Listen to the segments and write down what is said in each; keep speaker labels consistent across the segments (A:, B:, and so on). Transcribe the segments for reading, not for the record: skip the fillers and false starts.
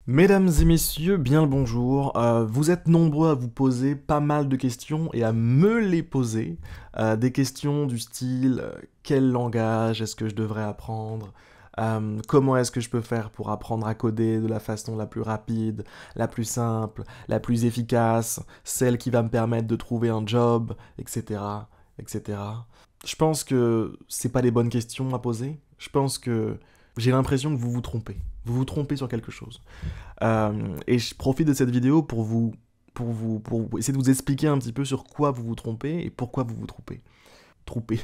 A: Mesdames et messieurs, bien le bonjour. Vous êtes nombreux à vous poser pas mal de questions et à me les poser. Des questions du style quel langage est-ce que je devrais apprendre? Comment est-ce que je peux faire pour apprendre à coder de la façon la plus rapide, la plus simple, la plus efficace, celle qui va me permettre de trouver un job, etc., etc. Je pense que c'est pas les bonnes questions à poser. Je pense que j'ai l'impression que vous vous trompez. Vous vous trompez sur quelque chose. Et je profite de cette vidéo pour essayer de vous expliquer un petit peu sur quoi vous vous trompez et pourquoi vous vous trompez. Trompez.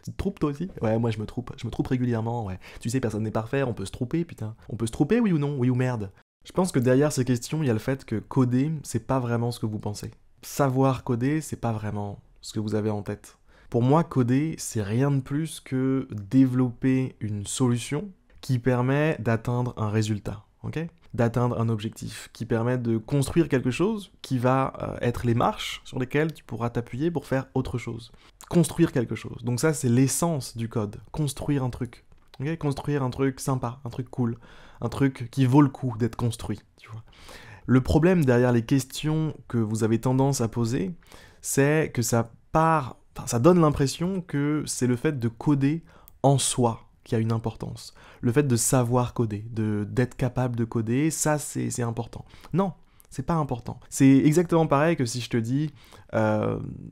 A: Tu te trompes toi aussi? Ouais, moi je me trompe. Je me trompe régulièrement, ouais. Tu sais, personne n'est parfait, on peut se tromper, putain. On peut se tromper, oui ou non? Oui ou merde? Je pense que derrière ces questions, il y a le fait que coder, c'est pas vraiment ce que vous pensez. Savoir coder, c'est pas vraiment ce que vous avez en tête. Pour moi, coder, c'est rien de plus que développer une solution qui permet d'atteindre un résultat, ok? D'atteindre un objectif, qui permet de construire quelque chose qui va être les marches sur lesquelles tu pourras t'appuyer pour faire autre chose. Construire quelque chose. Donc ça, c'est l'essence du code. Construire un truc. Okay, construire un truc sympa, un truc cool, un truc qui vaut le coup d'être construit, tu vois. Le problème derrière les questions que vous avez tendance à poser, c'est que ça donne l'impression que c'est le fait de coder en soi qui a une importance. Le fait de savoir coder, d'être capable de coder, ça c'est important. Non, c'est pas important. C'est exactement pareil que si je te dis,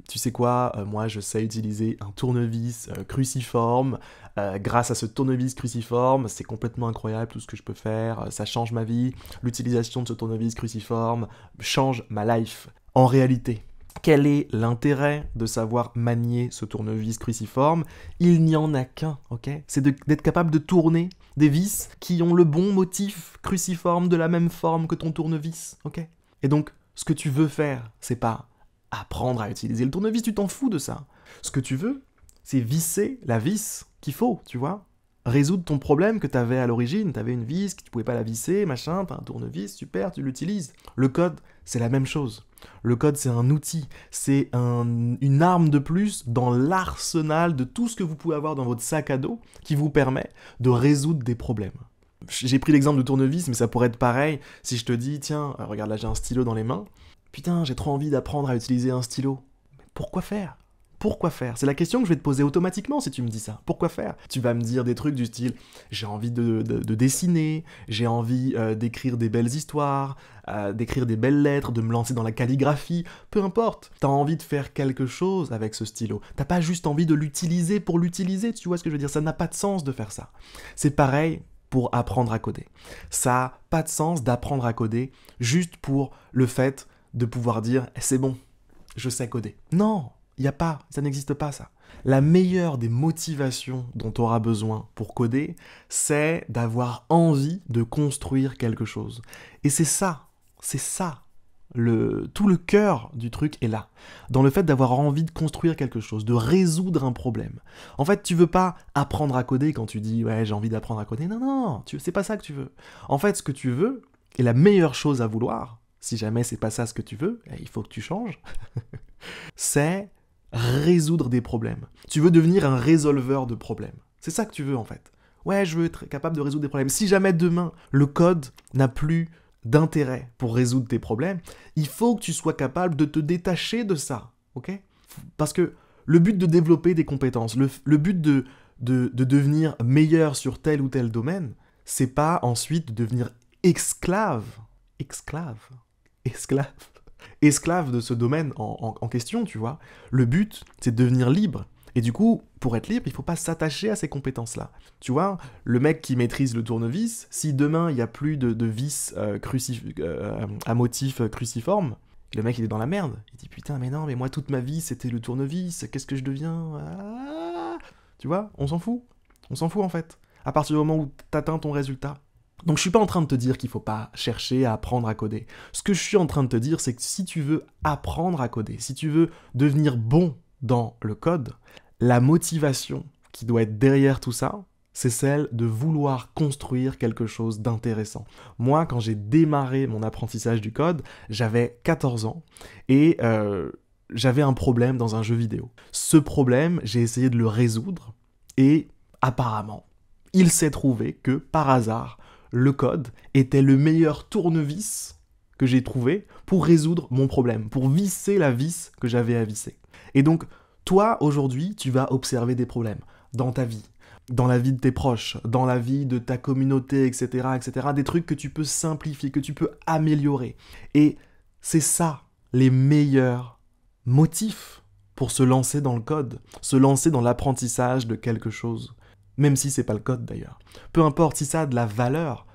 A: tu sais quoi, moi je sais utiliser un tournevis cruciforme, grâce à ce tournevis cruciforme, c'est complètement incroyable tout ce que je peux faire, ça change ma vie, l'utilisation de ce tournevis cruciforme change ma life. En réalité, quel est l'intérêt de savoir manier ce tournevis cruciforme? Il n'y en a qu'un, ok? C'est d'être capable de tourner des vis qui ont le bon motif cruciforme de la même forme que ton tournevis, ok? Et donc, ce que tu veux faire, c'est pas apprendre à utiliser le tournevis, tu t'en fous de ça. Ce que tu veux, c'est visser la vis qu'il faut, tu vois? Résoudre ton problème que tu avais à l'origine. Tu avais une vis, que tu pouvais pas la visser, machin, tu as un tournevis, super, tu l'utilises. Le code, c'est la même chose. Le code, c'est un outil, c'est une arme de plus dans l'arsenal de tout ce que vous pouvez avoir dans votre sac à dos qui vous permet de résoudre des problèmes. J'ai pris l'exemple de tournevis, mais ça pourrait être pareil si je te dis, tiens, regarde là, j'ai un stylo dans les mains. Putain, j'ai trop envie d'apprendre à utiliser un stylo. Mais pourquoi faire? Pourquoi faire? C'est la question que je vais te poser automatiquement si tu me dis ça. Pourquoi faire? Tu vas me dire des trucs du style j'ai envie de dessiner, j'ai envie d'écrire des belles histoires, d'écrire des belles lettres, de me lancer dans la calligraphie, peu importe. T'as envie de faire quelque chose avec ce stylo. T'as pas juste envie de l'utiliser pour l'utiliser, tu vois ce que je veux dire? Ça n'a pas de sens de faire ça. C'est pareil pour apprendre à coder. Ça n'a pas de sens d'apprendre à coder juste pour le fait de pouvoir dire c'est bon, je sais coder. Non! Il n'y a pas, ça n'existe pas ça. La meilleure des motivations dont tu auras besoin pour coder, c'est d'avoir envie de construire quelque chose. Et c'est ça, tout le cœur du truc est là. Dans le fait d'avoir envie de construire quelque chose, de résoudre un problème. En fait, tu veux pas apprendre à coder quand tu dis ouais j'ai envie d'apprendre à coder. Non, non, c'est pas ça que tu veux. En fait, ce que tu veux, et la meilleure chose à vouloir, si jamais c'est pas ça ce que tu veux, il faut que tu changes, c'est résoudre des problèmes. Tu veux devenir un résolveur de problèmes. C'est ça que tu veux en fait. Ouais, je veux être capable de résoudre des problèmes. Si jamais demain, le code n'a plus d'intérêt pour résoudre tes problèmes, il faut que tu sois capable de te détacher de ça. Ok? Parce que le but de développer des compétences, le but de devenir meilleur sur tel ou tel domaine, c'est pas ensuite de devenir esclave. Esclave. Esclave esclave de ce domaine en question, tu vois. Le but, c'est de devenir libre. Et du coup, pour être libre, il ne faut pas s'attacher à ces compétences-là. Tu vois, le mec qui maîtrise le tournevis, si demain il n'y a plus de vis à motif cruciforme, le mec il est dans la merde. Il dit putain mais non, mais moi toute ma vie c'était le tournevis, qu'est-ce que je deviens? Tu vois, on s'en fout. On s'en fout en fait. À partir du moment où tu atteins ton résultat. Donc je suis pas en train de te dire qu'il faut pas chercher à apprendre à coder. Ce que je suis en train de te dire, c'est que si tu veux apprendre à coder, si tu veux devenir bon dans le code, la motivation qui doit être derrière tout ça, c'est celle de vouloir construire quelque chose d'intéressant. Moi, quand j'ai démarré mon apprentissage du code, j'avais 14 ans et j'avais un problème dans un jeu vidéo. Ce problème, j'ai essayé de le résoudre et apparemment, il s'est trouvé que, par hasard, le code était le meilleur tournevis que j'ai trouvé pour résoudre mon problème, pour visser la vis que j'avais à visser. Et donc, toi, aujourd'hui, tu vas observer des problèmes dans ta vie, dans la vie de tes proches, dans la vie de ta communauté, etc., etc., des trucs que tu peux simplifier, que tu peux améliorer. Et c'est ça, les meilleurs motifs pour se lancer dans le code, se lancer dans l'apprentissage de quelque chose. Même si c'est pas le code d'ailleurs. Peu importe si ça a de la valeur,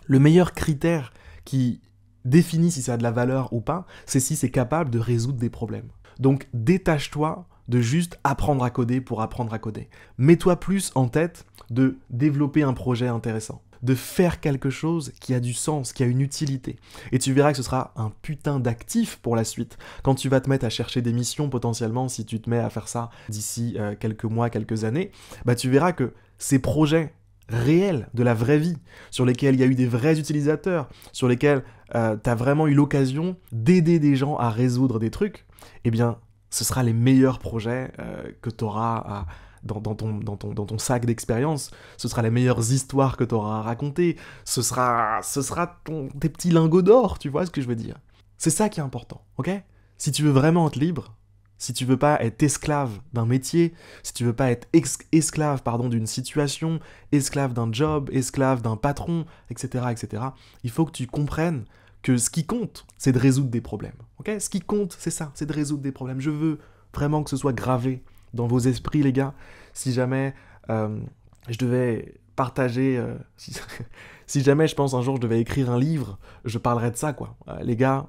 A: le meilleur critère qui définit si ça a de la valeur ou pas, c'est si c'est capable de résoudre des problèmes. Donc détache-toi de juste apprendre à coder pour apprendre à coder. Mets-toi plus en tête de développer un projet intéressant, de faire quelque chose qui a du sens, qui a une utilité. Et tu verras que ce sera un putain d'actif pour la suite. Quand tu vas te mettre à chercher des missions potentiellement, si tu te mets à faire ça d'ici quelques mois, quelques années, bah tu verras que ces projets réels de la vraie vie, sur lesquels il y a eu des vrais utilisateurs, sur lesquels tu as vraiment eu l'occasion d'aider des gens à résoudre des trucs, eh bien, ce sera les meilleurs projets que tu auras dans ton sac d'expérience. Ce sera les meilleures histoires que tu auras à raconter. Ce sera tes petits lingots d'or, tu vois ce que je veux dire. C'est ça qui est important, ok ? Si tu veux vraiment être libre, si tu veux pas être esclave d'un métier, si tu veux pas être esclave d'une situation, esclave d'un job, esclave d'un patron, etc., etc., il faut que tu comprennes que ce qui compte, c'est de résoudre des problèmes. Okay ? Ce qui compte, c'est ça, c'est de résoudre des problèmes. Je veux vraiment que ce soit gravé dans vos esprits, les gars. Si jamais je devais partager... si jamais, je pense, un jour, je devais écrire un livre, je parlerais de ça, quoi. Les gars,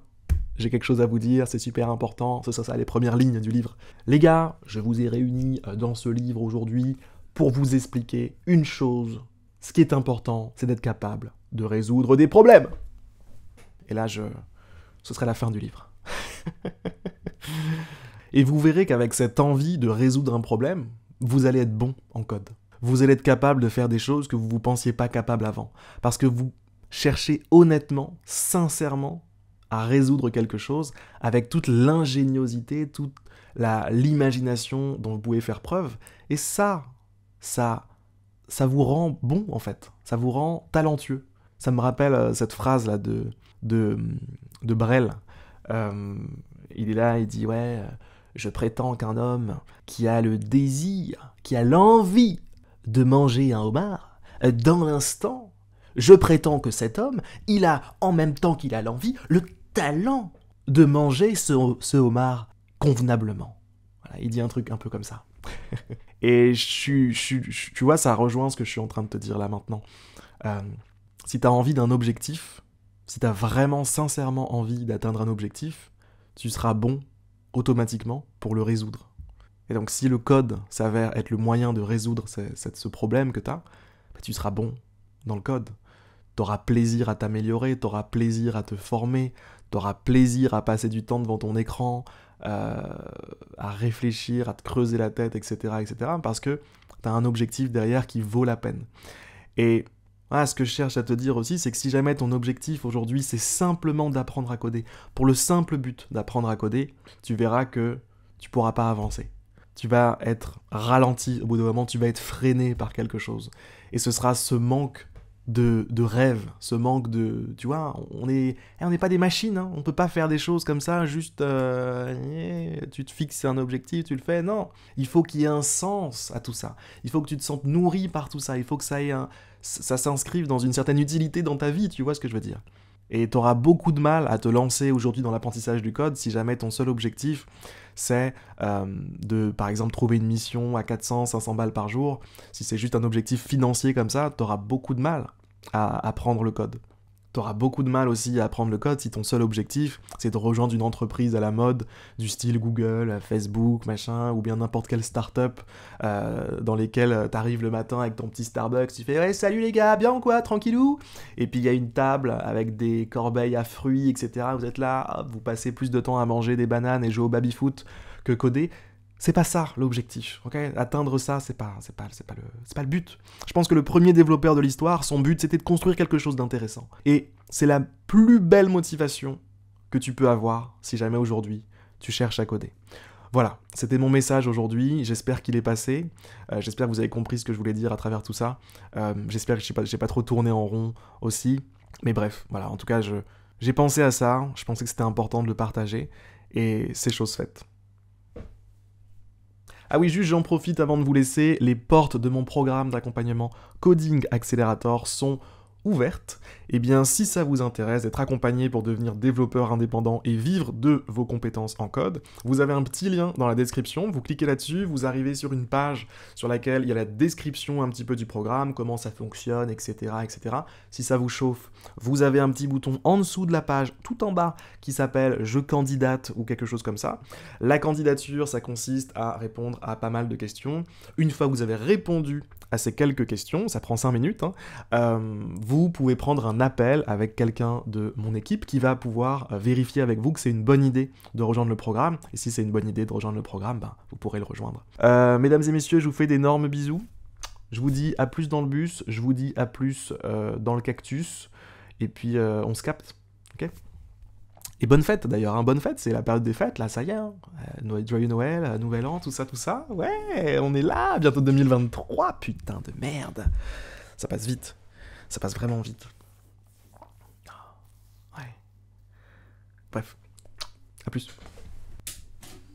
A: j'ai quelque chose à vous dire, c'est super important. C'est ça, les premières lignes du livre. Les gars, je vous ai réunis dans ce livre aujourd'hui pour vous expliquer une chose. Ce qui est important, c'est d'être capable de résoudre des problèmes. Et là, ce serait la fin du livre. Et vous verrez qu'avec cette envie de résoudre un problème, vous allez être bon en code. Vous allez être capable de faire des choses que vous ne pensiez pas capable avant. Parce que vous cherchez honnêtement, sincèrement, à résoudre quelque chose avec toute l'ingéniosité, toute l'imagination dont vous pouvez faire preuve. Et ça vous rend bon, en fait. Ça vous rend talentueux. Ça me rappelle cette phrase-là de Brel. Il est là, il dit « Ouais, je prétends qu'un homme qui a le désir, qui a l'envie de manger un homard, dans l'instant, je prétends que cet homme, il a, en même temps qu'il a l'envie, le talent de manger ce homard convenablement. » Voilà, il dit un truc un peu comme ça. Et tu vois, ça rejoint ce que je suis en train de te dire là maintenant. Si tu as envie d'un objectif, si tu as vraiment sincèrement envie d'atteindre un objectif, tu seras bon automatiquement pour le résoudre. Et donc si le code s'avère être le moyen de résoudre ce problème que tu as, bah, tu seras bon dans le code. Tu auras plaisir à t'améliorer, tu auras plaisir à te former, tu auras plaisir à passer du temps devant ton écran, à réfléchir, à te creuser la tête, etc., etc., parce que tu as un objectif derrière qui vaut la peine. Et ce que je cherche à te dire aussi, c'est que si jamais ton objectif aujourd'hui, c'est simplement d'apprendre à coder, pour le simple but d'apprendre à coder, tu verras que tu ne pourras pas avancer. Tu vas être ralenti, au bout d'un moment, tu vas être freiné par quelque chose. Et ce sera ce manque de rêve, ce manque de... Tu vois, on n'est pas des machines, hein, on ne peut pas faire des choses comme ça, juste... tu te fixes un objectif, tu le fais, non. Il faut qu'il y ait un sens à tout ça. Il faut que tu te sentes nourri par tout ça. Il faut que ça s'inscrive dans une certaine utilité dans ta vie, tu vois ce que je veux dire. Et tu auras beaucoup de mal à te lancer aujourd'hui dans l'apprentissage du code si jamais ton seul objectif, c'est de, par exemple, trouver une mission à 400, 500 balles par jour. Si c'est juste un objectif financier comme ça, tu auras beaucoup de mal à apprendre le code. Tu auras beaucoup de mal aussi à apprendre le code si ton seul objectif, c'est de rejoindre une entreprise à la mode, du style Google, Facebook, machin, ou bien n'importe quelle start-up dans lesquelles t'arrives le matin avec ton petit Starbucks, tu fais « Ouais, salut les gars, bien ou quoi, tranquillou ?» Et puis il y a une table avec des corbeilles à fruits, etc. Vous êtes là, hop, vous passez plus de temps à manger des bananes et jouer au baby-foot que coder. C'est pas ça l'objectif, ok ? Atteindre ça, c'est pas le but. Je pense que le premier développeur de l'histoire, son but, c'était de construire quelque chose d'intéressant. Et c'est la plus belle motivation que tu peux avoir si jamais aujourd'hui tu cherches à coder. Voilà, c'était mon message aujourd'hui, j'espère qu'il est passé, j'espère que vous avez compris ce que je voulais dire à travers tout ça, j'espère que j'ai pas trop tourné en rond aussi, mais bref, voilà, en tout cas, j'ai pensé à ça, je pensais que c'était important de le partager, et c'est chose faite. Ah oui, juste j'en profite avant de vous laisser, les portes de mon programme d'accompagnement Coding Accelerator sont ouvertes. Et bien, si ça vous intéresse d'être accompagné pour devenir développeur indépendant et vivre de vos compétences en code, vous avez un petit lien dans la description, vous cliquez là-dessus, vous arrivez sur une page sur laquelle il y a la description un petit peu du programme, comment ça fonctionne, etc., etc. Si ça vous chauffe, vous avez un petit bouton en dessous de la page, tout en bas, qui s'appelle « Je candidate » ou quelque chose comme ça. La candidature, ça consiste à répondre à pas mal de questions. Une fois que vous avez répondu à ces quelques questions, ça prend 5 minutes, vous pouvez prendre un appel avec quelqu'un de mon équipe qui va pouvoir vérifier avec vous que c'est une bonne idée de rejoindre le programme. Et si c'est une bonne idée de rejoindre le programme, ben, vous pourrez le rejoindre. Mesdames et messieurs, je vous fais d'énormes bisous. Je vous dis à plus dans le bus, je vous dis à plus dans le cactus. Et puis on se capte, ok ? Et bonne fête d'ailleurs, hein, bonne fête, c'est la période des fêtes, là, ça y est, hein. Joyeux Noël, Nouvel An, tout ça, ouais, on est là, bientôt 2023, putain de merde. Ça passe vite, ça passe vraiment vite. Ouais. Bref, à plus.